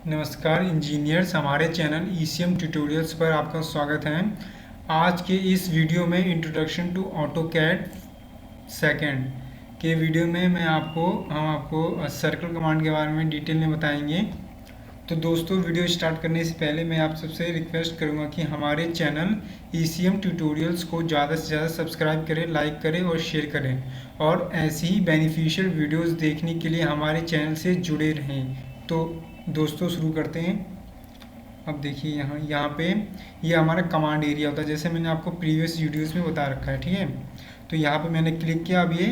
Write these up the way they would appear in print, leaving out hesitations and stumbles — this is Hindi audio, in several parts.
नमस्कार इंजीनियर्स, हमारे चैनल ईसीएम ट्यूटोरियल्स पर आपका स्वागत है। आज के इस वीडियो में इंट्रोडक्शन टू ऑटोकैड सेकंड के वीडियो में हम आपको सर्कल कमांड के बारे में डिटेल में बताएंगे। तो दोस्तों, वीडियो स्टार्ट करने से पहले मैं आप सबसे रिक्वेस्ट करूंगा कि हमारे चैनल ईसीएम ट्यूटोरियल्स को ज़्यादा से ज़्यादा सब्सक्राइब करें, लाइक करें और शेयर करें, और ऐसी ही बेनिफिशियल वीडियोस देखने के लिए हमारे चैनल से जुड़े रहें। तो दोस्तों, शुरू करते हैं। अब देखिए, यहाँ पे ये हमारा कमांड एरिया होता है, जैसे मैंने आपको प्रीवियस वीडियोस में बता रखा है। ठीक है, तो यहाँ पे मैंने क्लिक किया, अब ये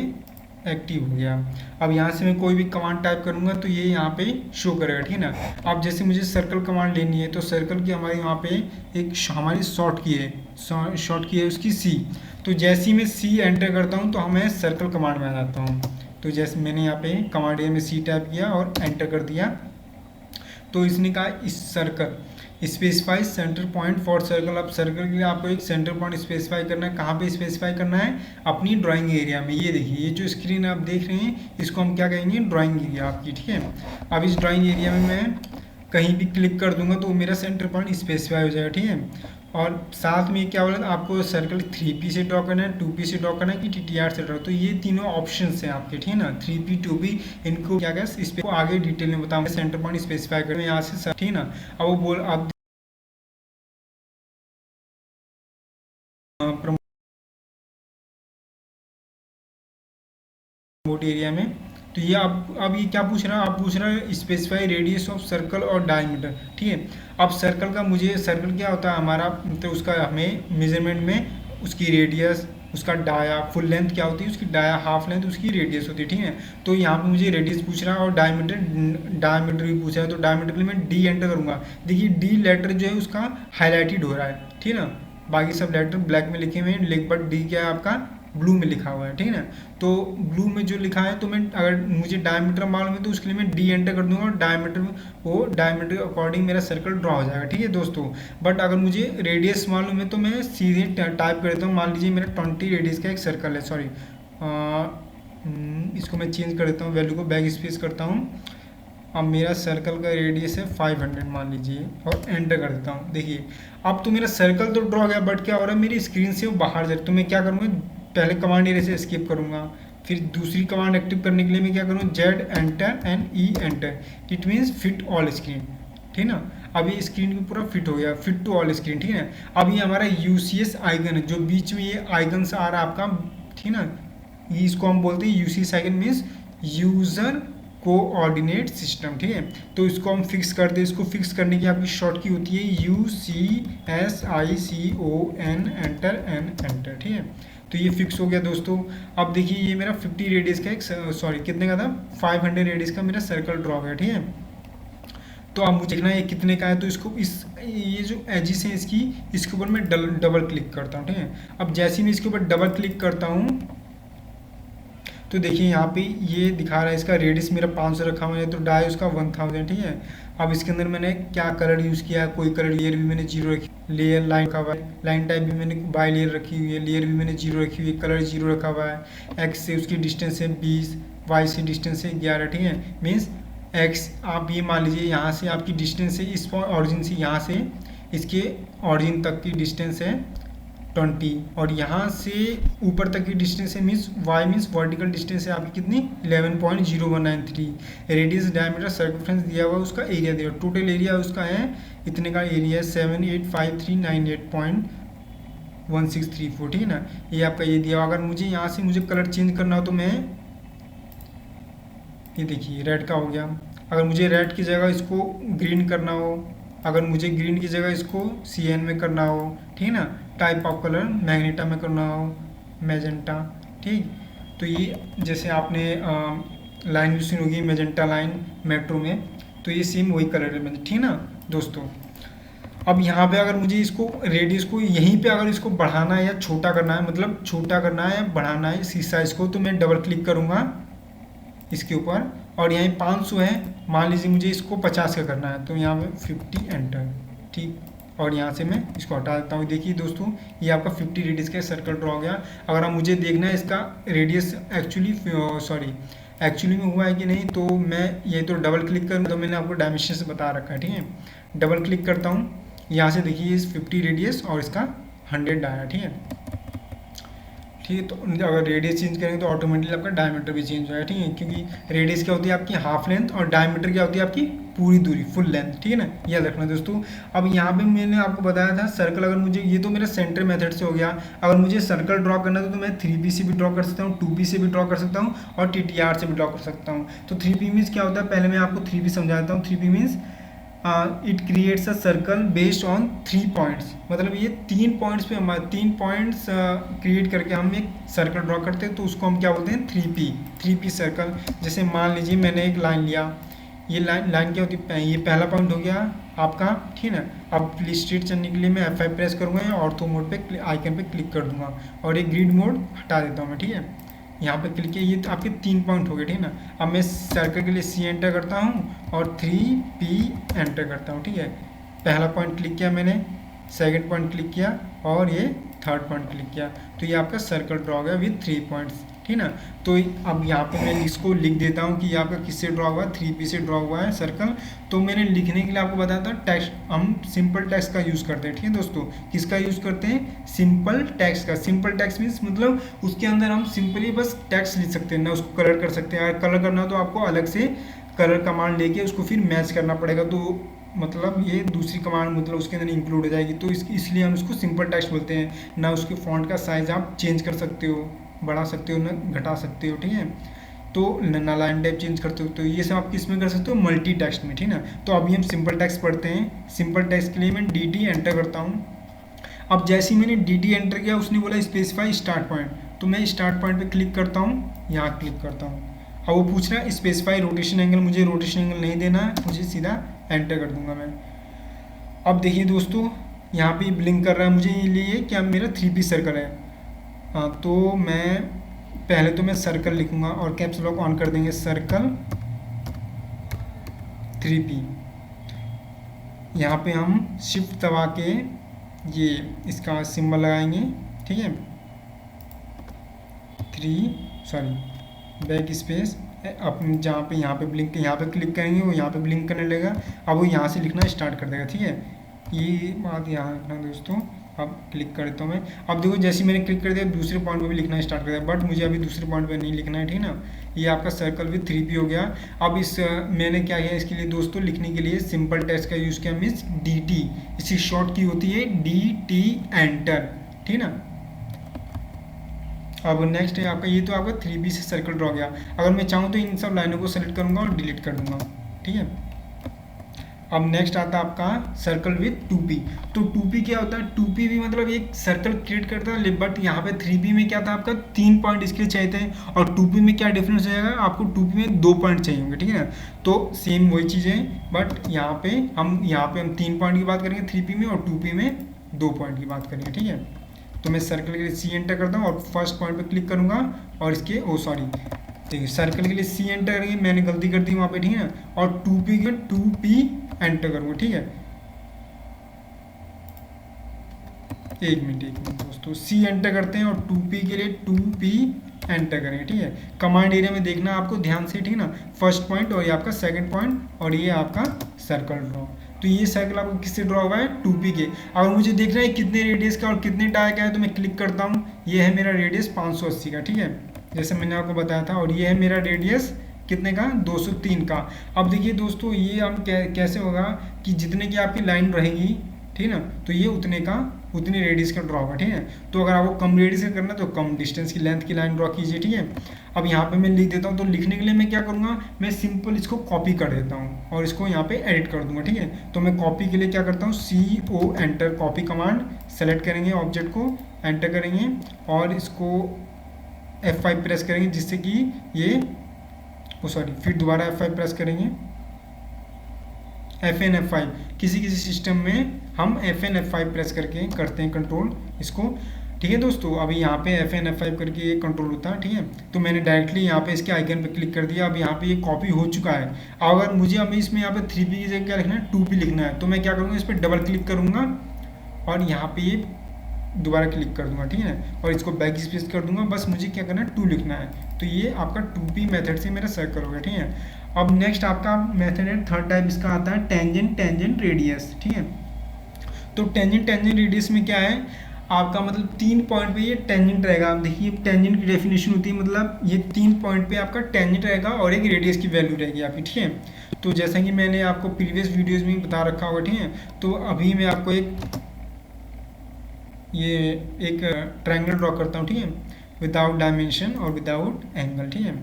एक्टिव हो गया। अब यहाँ से मैं कोई भी कमांड टाइप करूँगा तो ये यहाँ पे शो करेगा। ठीक है ना। अब जैसे मुझे सर्कल कमांड लेनी है, तो सर्कल की हमारे यहाँ पे एक हमारी शॉर्ट की है उसकी सी। तो जैसे ही मैं सी एंटर करता हूँ तो हमें सर्कल कमांड में आ जाता हूँ। तो जैसे मैंने यहाँ पे कमांड एरिया में सी टाइप किया और एंटर कर दिया, तो इसने कहा इस circle specify centre point for circle. अब सर्कल के लिए आपको एक सेंटर पॉइंट स्पेसिफाई करना है। कहाँ पे स्पेसिफाई करना है? अपनी ड्राइंग एरिया में। ये देखिए, ये जो स्क्रीन आप देख रहे हैं, इसको हम क्या कहेंगे? ड्राइंग एरिया आपकी। ठीक है, अब इस ड्राइंग एरिया में मैं कहीं भी क्लिक कर दूंगा तो मेरा सेंटर पॉइंट स्पेसिफाई हो जाएगा। ठीक है, और साथ में क्या बोला, आपको सर्कल 3P से ड्रॉ करना है, 2P से ड्रॉ करना है कि TTR से ड्रॉ। तो ये तीनों ऑप्शंस हैं आपके। ठीक है ना, 3P 2P, इनको क्या इस पे आगे डिटेल में बताऊंगा। सेंटर पॉइंट स्पेसिफाई करना है यहाँ से। ठीक है ना, अब वो बोल आप रिमोट एरिया में। तो ये अब ये क्या पूछ रहा है? आप पूछ रहा है स्पेसिफाई रेडियस ऑफ सर्कल और डायमीटर। ठीक है, अब सर्कल का मुझे, सर्कल क्या होता है हमारा, तो उसका हमें मेजरमेंट में उसकी रेडियस, उसका डाया, फुल लेंथ क्या होती है उसकी, डाया हाफ लेंथ उसकी रेडियस होती है। ठीक है, तो यहाँ पे मुझे रेडियस पूछ रहा है और डायमीटर भी पूछा है। तो डायमीटर के लिए मैं डी एंटर करूँगा। देखिए, डी लेटर जो है उसका हाईलाइटेड हो रहा है। ठीक है ना, बाकी सब लेटर ब्लैक में लिखे हुए हैं, बट डी क्या है आपका, ब्लू में लिखा हुआ है। ठीक है ना, तो ब्लू में जो लिखा है, तो मैं अगर मुझे डायमीटर मालूम है तो उसके लिए मैं डी एंटर कर दूंगा और डायमीटर के अकॉर्डिंग मेरा सर्कल ड्रॉ हो जाएगा। ठीक है दोस्तों, बट अगर मुझे रेडियस मालूम है तो मैं सीधे टाइप कर देता हूँ। मान लीजिए मेरा 20 रेडियस का एक सर्कल है, सॉरी इसको मैं चेंज कर देता हूँ, वैल्यू को बैक स्पेस करता हूँ। अब मेरा सर्कल का रेडियस है 500 मान लीजिए, और एंटर कर देता हूँ। देखिए, अब तो मेरा सर्कल तो ड्रॉ हो गया, बट क्या हो रहा है, मेरी स्क्रीन से वो बाहर जा रहा है। तो मैं क्या करूँगा, पहले कमांड एरिया से एस्केप करूँगा, फिर दूसरी कमांड एक्टिव करने के लिए मैं क्या करूँ, Z enter and E enter. It means fit all screen. ठीक है ना, अब ये स्क्रीन में पूरा फिट हो गया, फिट टू ऑल स्क्रीन। ठीक है, अब ये हमारा यूसीएस आइकन है, जो बीच में ये आइकन से आ रहा है आपका। ठीक है ना, ये इसको हम बोलते हैं UCS icon, means user coordinate system. ठीक है, तो इसको हम फिक्स कर दें। इसको फिक्स करने की आपकी शॉर्ट की होती है UCSICON एंटर एन एंटर। ठीक है, तो ये फिक्स हो गया दोस्तों। अब देखिए, ये मेरा 50 रेडियस का एक, सॉरी कितने का था, 500 रेडियस का मेरा सर्कल ड्रॉ हो गया। ठीक है, तो अब मुझे देखना है ये कितने का है। तो इसको ये जो एजिस है इसकी, इसके ऊपर मैं डबल क्लिक करता हूँ। ठीक है, अब जैसे ही मैं इसके ऊपर डबल क्लिक करता हूँ तो देखिए यहाँ पे ये दिखा रहा है, इसका रेडियस मेरा 500 रखा हुआ है, तो डाई उसका 1000। ठीक है, अब इसके अंदर मैंने क्या कलर यूज़ किया है, कोई कलर, लेयर भी मैंने 0 रखी, लेयर लाइन रखा हुआ है, लाइन टाइप भी मैंने बाय लेयर रखी हुई है, लेयर भी मैंने 0 रखी हुई है, कलर 0 रखा हुआ है। एक्स से उसकी डिस्टेंस है 20, वाई से डिस्टेंस है 11। ठीक है, मीन्स एक्स, आप ये मान लीजिए यहाँ से आपकी डिस्टेंस है, इस ऑरिजिन से यहाँ से इसके ऑरिजिन तक की डिस्टेंस है 20, और यहाँ से ऊपर तक की डिस्टेंस है, means Y means vertical distance है आपकी कितनी, 11.0193। रेडियस डायमीटर सर्कमफ्रेंस दिया हुआ, उसका एरिया दिया, टोटल एरिया उसका है इतने का एरिया है 785398.1634। ठीक है ना, ये आपका ये दिया हुआ। अगर मुझे यहाँ से मुझे कलर चेंज करना हो तो मैं, ये देखिए रेड का हो गया। अगर मुझे रेड की जगह इसको ग्रीन करना हो, अगर मुझे ग्रीन की जगह इसको CN में करना हो, ठीक है ना, टाइप ऑफ कलर मैग्नेटा में करना हो, मैजेंटा। ठीक, तो ये जैसे आपने लाइन यूज होगी मैजेंटा लाइन मेट्रो में, तो ये सेम वही कलर है। ठीक है ना दोस्तों, अब यहाँ पे अगर मुझे इसको रेडियस को यहीं पे अगर इसको बढ़ाना है या छोटा करना है, मतलब छोटा करना है या बढ़ाना है इस साइज को, तो मैं डबल क्लिक करूँगा इसके ऊपर, और यहाँ 500 है, मान लीजिए मुझे इसको 50 का करना है, तो यहाँ पे 50 एंटर। ठीक, और यहाँ से मैं इसको हटा देता हूँ। देखिए दोस्तों, ये आपका 50 रेडियस का सर्कल ड्रॉ हो गया। अगर आप मुझे देखना है इसका रेडियस एक्चुअली, सॉरी एक्चुअली में हुआ है कि नहीं, तो मैं ये तो डबल क्लिक करूँ तो मैंने आपको डायमेंशन से बता रखा है, ठीक है। डबल क्लिक करता हूँ, यहाँ से देखिए इस 50 रेडियस और इसका 100 आया, ठीक है। ठीक है, तो अगर रेडियस चेंज करेंगे तो ऑटोमेटिकली आपका डायमीटर भी चेंज हो जाएगा, ठीक है, क्योंकि रेडियस क्या होती है आपकी हाफ लेंथ और डायमीटर क्या होती है आपकी पूरी दूरी, फुल लेंथ, ठीक है ना। याद रखना दोस्तों। अब यहाँ पे मैंने आपको बताया था सर्कल, अगर मुझे ये तो मेरा सेंटर मेथड से हो गया, अगर मुझे सर्कल ड्रॉ करना था तो मैं 3P से भी ड्रॉ कर सकता हूँ, 2P से भी ड्रॉ कर सकता हूँ और TTR से भी ड्रॉ कर सकता हूँ। तो 3P मीन्स क्या होता है, पहले मैं आपको 3P समझाता हूँ। 3P means it creates a circle based on 3 points, मतलब ये 3 पॉइंट्स पे हमारे 3 पॉइंट्स क्रिएट करके हम एक सर्कल ड्रॉ करते हैं, तो उसको हम क्या बोलते हैं 3P सर्कल। जैसे मान लीजिए मैंने एक लाइन लिया, ये लाइन क्या होती है, ये पहला पॉइंट हो गया आपका, ठीक है ना। अब स्ट्रेट चलने के लिए मैं F5 प्रेस करूँगा या ऑर्थो मोड पे आइकन पे क्लिक कर दूंगा और एक ग्रिड मोड हटा देता हूँ मैं, ठीक है। यहाँ पे क्लिक किया, ये तो आपके 3 पॉइंट हो गए, ठीक है ना। अब मैं सर्कल के लिए C एंटर करता हूँ और 3P एंटर करता हूँ, ठीक है। पहला पॉइंट क्लिक किया मैंने, सेकंड पॉइंट क्लिक किया और ये थर्ड पॉइंट क्लिक किया, तो ये आपका सर्कल ड्रॉ हो गया विद 3 पॉइंट्स, ठीक ना। तो अब यहाँ पे मैं इसको लिख देता हूँ कि ये आपका किससे ड्रॉ हुआ है, 3P से ड्रॉ हुआ है सर्कल। तो मैंने लिखने के लिए आपको बताया था टेक्स्ट, हम सिंपल टेक्स्ट का यूज़ करते हैं, ठीक है दोस्तों। किसका यूज़ करते हैं, सिंपल टेक्स्ट का। सिंपल टेक्स्ट मीन्स मतलब उसके अंदर हम सिंपली बस टेक्स्ट लिख सकते हैं ना, उसको कलर कर सकते हैं। अगर कलर करना तो आपको अलग से कलर कमांड लेके उसको फिर मैच करना पड़ेगा, तो मतलब ये दूसरी कमांड मतलब उसके अंदर इंक्लूड हो जाएगी, तो इसलिए हम उसको सिंपल टेक्स्ट बोलते हैं ना। उसके फॉन्ट का साइज आप चेंज कर सकते हो, बढ़ा सकते हो ना घटा सकते हो, ठीक है। तो ना लाइन टाइप चेंज करते हो, तो ये सब आप किस में कर सकते हो, मल्टी टेक्स्ट में, ठीक है ना। तो अभी हम सिंपल टेक्स्ट पढ़ते हैं। सिंपल टेक्स्ट के लिए मैं DT एंटर करता हूँ। अब जैसे ही मैंने DT एंटर किया उसने बोला स्पेसिफाई स्टार्ट पॉइंट, तो मैं स्टार्ट पॉइंट पे क्लिक करता हूँ, यहाँ क्लिक करता हूँ। अब वो पूछ रहा है स्पेसिफाई रोटेशन एंगल, मुझे रोटेशन एंगल नहीं देना है, मुझे सीधा एंटर कर दूंगा मैं। अब देखिए दोस्तों यहाँ पे ब्लिंक कर रहा है, मुझे ये लिए क्या मेरा 3P सर्कल है। हाँ, तो मैं पहले तो मैं सर्कल लिखूंगा और कैप्स लॉक ऑन कर देंगे, सर्कल 3P। यहाँ पे हम शिफ्ट दबा के ये इसका सिंबल लगाएंगे, ठीक है। बैक स्पेस अपने जहाँ पे यहाँ पे ब्लिंक, यहाँ पे क्लिक करेंगे वो यहाँ पे ब्लिंक करने लगेगा। अब वो यहाँ से लिखना स्टार्ट कर देगा, ठीक है। ये बात यहाँ रखना दोस्तों। अब क्लिक कर देता हूँ मैं। अब देखो जैसे मैंने क्लिक कर दिया दूसरे पॉइंट पे भी लिखना स्टार्ट कर दिया, बट मुझे अभी दूसरे पॉइंट पे नहीं लिखना है, ठीक ना। ये आपका सर्कल विद 3P हो गया। अब इस मैंने क्या किया इसके लिए दोस्तों, लिखने के लिए सिंपल टेक्स्ट का यूज़ किया, मीन्स DT। इसकी शॉर्ट की होती है DT एंटर, ठीक ना। अब नेक्स्ट है आपका, ये तो आपका 3P से सर्कल ड्रॉ गया। अगर मैं चाहूँ तो इन सब लाइनों को सेलेक्ट करूँगा और डिलीट कर दूंगा, ठीक है। अब नेक्स्ट आता है आपका सर्कल विथ 2P। तो 2P क्या होता है, 2P भी मतलब एक सर्कल क्रिएट करता है, बट यहाँ पे 3P में क्या था आपका 3 पॉइंट इसके लिए चाहिए थे, और 2P में क्या डिफरेंस हो जाएगा, आपको 2P में 2 पॉइंट चाहिए होंगे, ठीक है ना। तो सेम वही चीज़ें, बट यहाँ पे हम 3 पॉइंट की बात करेंगे 3P में, और 2P में 2 पॉइंट की बात करेंगे, ठीक है। तो मैं सर्कल के लिए C एंटर करता हूँ और फर्स्ट पॉइंट पे क्लिक करूँगा और इसके देखिए सर्कल के लिए C एंटर करेंगे, मैंने गलती कर दी वहाँ पे, ठीक है। और 2P के 2P एंटर करूँगा, ठीक है। एक मिनट दोस्तों, C एंटर करते हैं और 2P के लिए 2P एंटर करेंगे, ठीक है। कमांड एरिया में देखना आपको ध्यान से, ठीक है ना। फर्स्ट पॉइंट और ये आपका सेकंड पॉइंट और ये आपका सर्कल ड्रॉ। तो ये सर्कल आपको किससे ड्रॉ हुआ है, 2P के। अगर मुझे देखना है कितने रेडियस का और कितने डाया का है, तो मैं क्लिक करता हूँ, ये है मेरा रेडियस 580 का, ठीक है, जैसे मैंने आपको बताया था। और ये है मेरा रेडियस कितने का, 203 का। अब देखिए दोस्तों ये हम कैसे होगा कि जितने की आपकी लाइन रहेगी, ठीक है ना, तो ये उतने रेडियस का ड्रॉ होगा, ठीक है। तो अगर आपको कम रेडियस का करना है तो कम डिस्टेंस की लेंथ की लाइन ड्रॉ कीजिए, ठीक है। अब यहाँ पे मैं लिख देता हूँ, तो लिखने के लिए मैं क्या करूँगा, मैं सिंपल इसको कॉपी कर देता हूँ और इसको यहाँ पे एडिट कर दूंगा, ठीक है। तो मैं कॉपी के लिए क्या करता हूँ, CO enter, copy command select करेंगे, ऑब्जेक्ट को एंटर करेंगे और इसको F5 प्रेस करेंगे, जिससे कि ये फिर दोबारा F5 प्रेस करेंगे, FN F5। किसी सिस्टम में हम FN F5 प्रेस करके करते हैं कंट्रोल इसको, ठीक है दोस्तों। अभी यहाँ पे FN F5 करके ये कंट्रोल होता है, ठीक है। तो मैंने डायरेक्टली यहाँ पे इसके आइकन पे क्लिक कर दिया। अब यहाँ पे ये कॉपी हो चुका है। अगर मुझे अभी इसमें यहाँ पे 3P की जगह क्या लिखना है, 2P लिखना है, तो मैं क्या करूँगा, इस पर डबल क्लिक करूँगा और यहाँ पे ये दोबारा क्लिक कर दूंगा, ठीक है, और इसको बैक स्पेस कर दूंगा। बस मुझे क्या करना है, 2 लिखना है। तो ये आपका 2p मेथड से मेरा सर्कल हो गया, ठीक है। अब नेक्स्ट आपका मेथड है, थर्ड टाइप इसका आता है टेंजेंट टेंजेंट रेडियस, ठीक है। तो टेंजेंट टेंजेंट रेडियस में क्या है आपका, मतलब 3 पॉइंट पे ये टेंजेंट रहेगा। आप देखिए टेंजेंट की डेफिनेशन होती है, मतलब ये 3 पॉइंट पे आपका टेंजेंट रहेगा और एक रेडियस की वैल्यू रहेगी आपकी, ठीक है। तो जैसा कि मैंने आपको प्रीवियस वीडियोस में बता रखा होगा, ठीक है। तो अभी मैं आपको एक ट्रायंगल ड्रॉ करता हूँ, ठीक है, विदाउट डायमेंशन और विदाउट एंगल, ठीक है।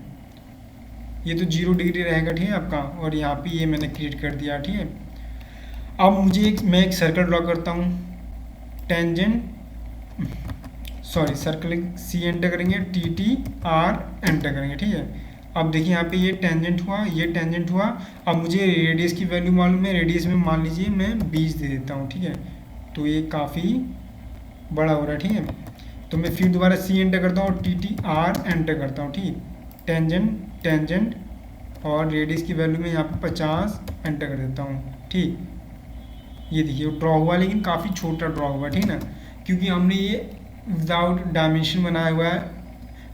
ये तो 0 डिग्री रहेगा, ठीक है आपका, और यहाँ पे ये मैंने क्रिएट कर दिया, ठीक है। अब मैं एक सर्कल ड्रॉ करता हूँ, सर्कल सी एंटर करेंगे, TTR एंटर करेंगे, ठीक है। अब देखिए यहाँ पे ये टेंजेंट हुआ, ये टेंजेंट हुआ। अब मुझे रेडियस की वैल्यू मालूम है, रेडियस में मान लीजिए मैं 20 दे देता हूँ, ठीक है। तो ये काफ़ी बड़ा हो रहा है, ठीक है। तो मैं फिर दोबारा सी एंटर करता हूँ, TTR एंटर करता हूँ, ठीक। टेंजेंट टेंजेंट और रेडियस की वैल्यू में यहाँ पे 50 एंटर कर देता हूँ, ठीक। ये देखिए ड्रॉ हुआ, लेकिन काफ़ी छोटा ड्रॉ हुआ, ठीक ना, क्योंकि हमने ये विदाउट डायमेंशन बनाया हुआ है,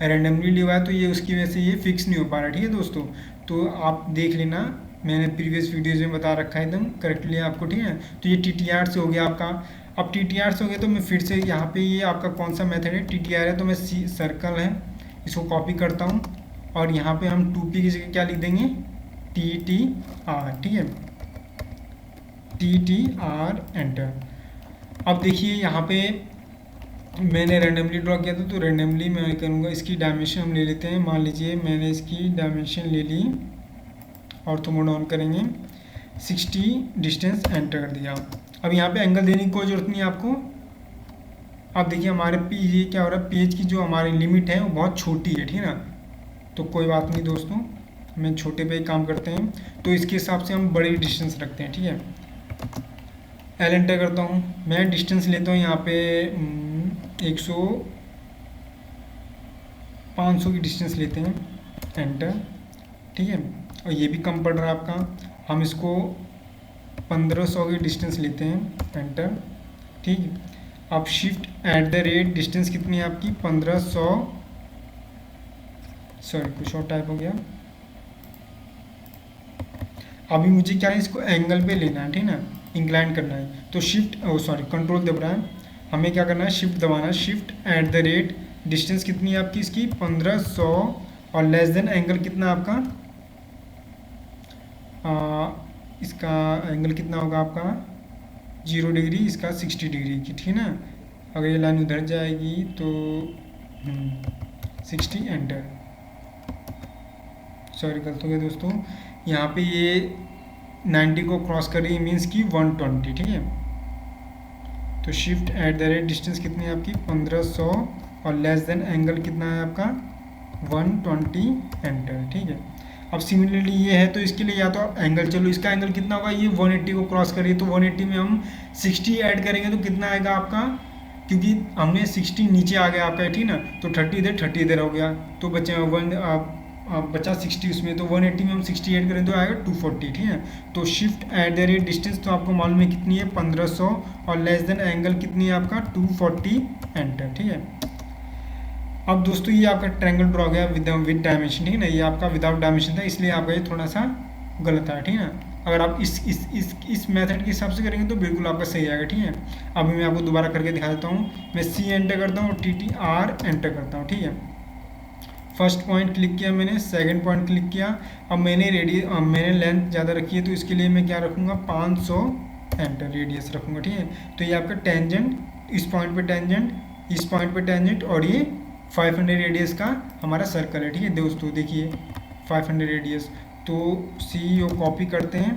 रैंडमली लिया हुआ है, तो ये उसकी वजह से ये फिक्स नहीं हो पा रहा, ठीक है दोस्तों। तो आप देख लेना, मैंने प्रीवियस वीडियोज़ में बता रखा है एकदम करेक्टली आपको, ठीक है। तो ये TTR से हो गया आपका। अब TTR से हो गया तो मैं फिर से यहाँ पे ये आपका कौन सा मेथड है, TTR है, तो मैं सर्कल है इसको कॉपी करता हूँ और यहाँ पे हम 2p की जगह क्या लिख देंगे, TTR, ठीक है, TTR एंटर। अब देखिए यहाँ पे मैंने रैंडमली ड्रॉ किया था, तो रैंडमली मैं करूँगा, इसकी डायमेंशन हम ले लेते हैं। मान लीजिए मैंने इसकी डायमेंशन ले ली और तो मोड ऑन करेंगे, 60 डिस्टेंस एंटर कर दिया। अब यहाँ पे एंगल देने की कोई ज़रूरत नहीं है आपको। अब देखिए हमारे ये क्या हो रहा है, पेज की जो हमारी लिमिट है वो बहुत छोटी है, ठीक है ना। तो कोई बात नहीं दोस्तों, मैं छोटे पे ही काम करते हैं, तो इसके हिसाब से हम बड़ी डिस्टेंस रखते हैं, ठीक है। एल एंटर करता हूँ, मैं डिस्टेंस लेता हूँ यहाँ पे 500 की डिस्टेंस लेते हैं, एंटर, ठीक है। और ये भी कम पड़ रहा है आपका, हम इसको 1500 की डिस्टेंस लेते हैं, एंटर, ठीक है। अब shift at the rate, distance कितनी है आपकी 1500, सॉरी कुछ और टाइप हो गया। अभी मुझे क्या है, इसको एंगल पे लेना है, ठीक है ना, इंक्लाइन करना है। तो कंट्रोल दबा है, हमें क्या करना है, शिफ्ट दबाना है, shift at the rate, distance कितनी है आपकी इसकी 1500 और लेस देन एंगल कितना आपका, इसका एंगल कितना होगा आपका 0 डिग्री, इसका 60 डिग्री की, ठीक है ना। अगर ये लाइन उधर जाएगी तो 60 एंटर, सॉरी गलत हो गया दोस्तों, यहाँ पे ये 90 को क्रॉस कर रही है, मीन्स की 120, ठीक है। तो shift at the rate, distance कितनी है आपकी 1500 और लेस देन एंगल कितना है आपका 120 एंटर, ठीक है। अब सिमिलरली ये है, तो इसके लिए या तो एंगल, चलो इसका एंगल कितना होगा, ये 180 को क्रॉस करिए, तो 180 में हम 60 ऐड करेंगे तो कितना आएगा आपका, क्योंकि हमने 60 नीचे आ गया आपका, ठीक ना, तो 30 इधर हो गया, तो बचा 60 उसमें, तो 180 में हम 60 ऐड करें तो आएगा 240, ठीक है। तो shift at the rate, distance तो आपको मालूम है कितनी है 1500 और लेस देन एंगल कितनी है आपका 240 एंटर, ठीक है। अब दोस्तों ये आपका ट्रायंगल ड्रॉ गया विद डायमेंशन, ठीक है ना, ये आपका विदाउट डायमेंशन था, इसलिए आपका ये थोड़ा सा गलत है, ठीक है ना। अगर आप इस मेथड के हिसाब से करेंगे तो बिल्कुल आपका सही आएगा, ठीक है। अभी मैं आपको दोबारा करके दिखा देता हूँ, मैं सी एंटर करता हूँ, TTR एंटर करता हूँ, ठीक है। फर्स्ट पॉइंट क्लिक किया मैंने, सेकंड पॉइंट क्लिक किया। अब मैंने लेंथ ज़्यादा रखी है, तो इसके लिए मैं क्या रखूँगा 500 एंटर रेडियस रखूँगा, ठीक है। तो ये आपका टेंजेंट, इस पॉइंट पे टेंजेंट, इस पॉइंट पे टेंजेंट, और ये 500 रेडियस का हमारा सर्कल है, ठीक है दोस्तों। देखिए 500 रेडियस, तो सी को कॉपी करते हैं,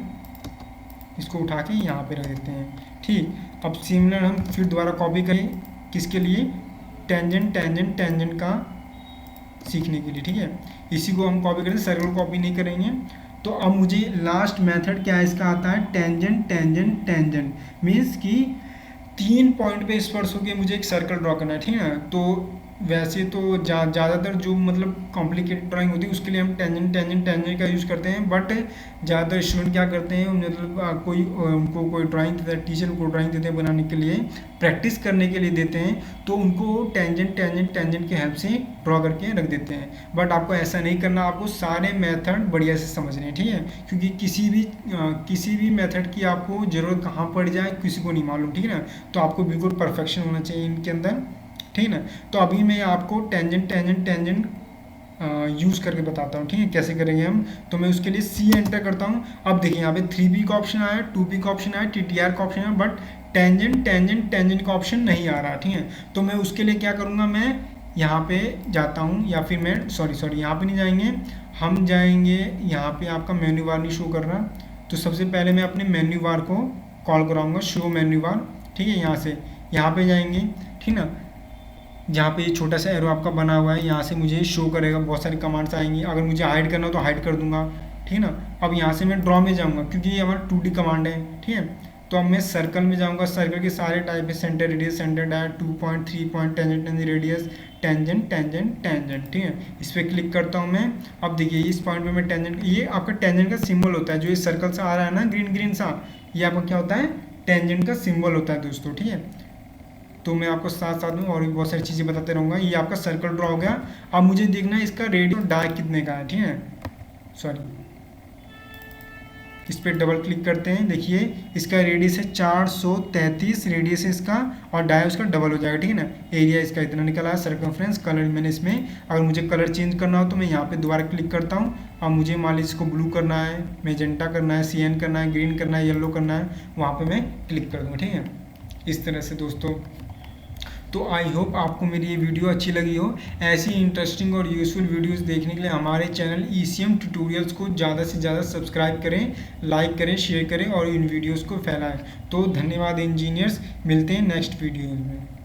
इसको उठा के यहाँ पे रख देते हैं, ठीक। अब सिमिलर हम फिर दोबारा कॉपी करें, किसके लिए, टेंजेंट का सीखने के लिए, ठीक है। इसी को हम कॉपी करें, सर्कल कॉपी नहीं करेंगे। तो अब मुझे लास्ट मेथड क्या इसका आता है, टेंजेंट मीन्स कि 3 पॉइंट पे स्पर्श होकर मुझे एक सर्कल ड्रॉ करना है, ठीक है ना। तो वैसे तो ज़्यादातर जो मतलब कॉम्प्लिकेटेड ड्राइंग होती है उसके लिए हम टेंजेंट का यूज़ करते हैं, बट ज़्यादातर स्टूडेंट क्या करते हैं, मतलब उनको कोई ड्राइंग देता है, टीचर उनको ड्राइंग देते हैं बनाने के लिए, प्रैक्टिस करने के लिए देते हैं, तो उनको टेंजेंट की हेल्प से ड्रॉ करके रख देते हैं। बट आपको ऐसा नहीं करना, आपको सारे मेथड बढ़िया से समझने हैं, ठीक है, क्योंकि किसी भी मेथड की आपको ज़रूरत कहाँ पड़ जाए किसी को नहीं मालूम, ठीक है ना। तो आपको बिल्कुल परफेक्शन होना चाहिए इनके अंदर, ठीक है ना। तो अभी मैं आपको टेंजेंट यूज़ करके बताता हूँ, ठीक है, कैसे करेंगे हम। तो मैं उसके लिए सी एंटर करता हूँ। अब देखिए यहाँ पे 3p का ऑप्शन आया, 2p का ऑप्शन आया, TTR का ऑप्शन आया, बट टेंजेंट का ऑप्शन नहीं आ रहा, ठीक है। तो मैं उसके लिए क्या करूँगा, मैं यहाँ पे जाता हूँ, या फिर मैं सॉरी यहाँ पे नहीं जाएंगे, हम जाएंगे यहाँ पे, आपका मेन्यू बार नहीं शो कर रहा, तो सबसे पहले मैं अपने मेन्यू बार को कॉल कराऊंगा, शो मेन्यू बार, ठीक है। यहाँ पे जाएंगे, ठीक ना, जहाँ पे ये छोटा सा एरो आपका बना हुआ है, यहाँ से मुझे शो करेगा, बहुत सारी कमांड्स आएंगी, अगर मुझे हाइड करना हो तो हाइड कर दूंगा, ठीक है ना। अब यहाँ से मैं ड्रॉ में जाऊँगा, क्योंकि ये हमारा 2D कमांड है, ठीक है। तो अब मैं सर्कल में जाऊँगा, सर्कल के सारे टाइप है, centre radius, centre diet, 2 point, 3 point, tangent radius, tangent, ठीक है। इस पर क्लिक करता हूँ मैं। अब देखिए इस पॉइंट पे मैं टेंजेंट, ये आपका टेंजेंट का सिंबल होता है, जो ये सर्कल से आ रहा है ना ग्रीन सा, ये आपका क्या होता है, टेंजेंट का सिंबल होता है दोस्तों, ठीक है। तो मैं आपको साथ साथ में और भी बहुत सारी चीज़ें बताते रहूँगा। ये आपका सर्कल ड्रॉ हो गया। अब मुझे देखना है इसका रेडियस डार्क कितने का है, ठीक है, सॉरी, इस पर डबल क्लिक करते हैं। देखिए इसका रेडियस है 433 रेडियस है इसका, और डाय उसका डबल हो जाएगा, ठीक है ना। एरिया इसका इतना निकला है, सर्कमफ्रेंस, कलर मैंने इसमें, अगर मुझे कलर चेंज करना हो तो मैं यहाँ पे दोबारा क्लिक करता हूँ। अब मुझे मान लीजिए इसको ब्लू करना है, मैजेंटा करना है, CN करना है, ग्रीन करना है, येलो करना है, वहाँ पर मैं क्लिक कर दूँगा, ठीक है। इस तरह से दोस्तों, तो आई होप आपको मेरी ये वीडियो अच्छी लगी हो। ऐसी इंटरेस्टिंग और यूज़फुल वीडियोस देखने के लिए हमारे चैनल ECM ट्यूटोरियल्स को ज़्यादा से ज़्यादा सब्सक्राइब करें, लाइक करें, शेयर करें और इन वीडियोस को फैलाएं। तो धन्यवाद इंजीनियर्स, मिलते हैं नेक्स्ट वीडियो में।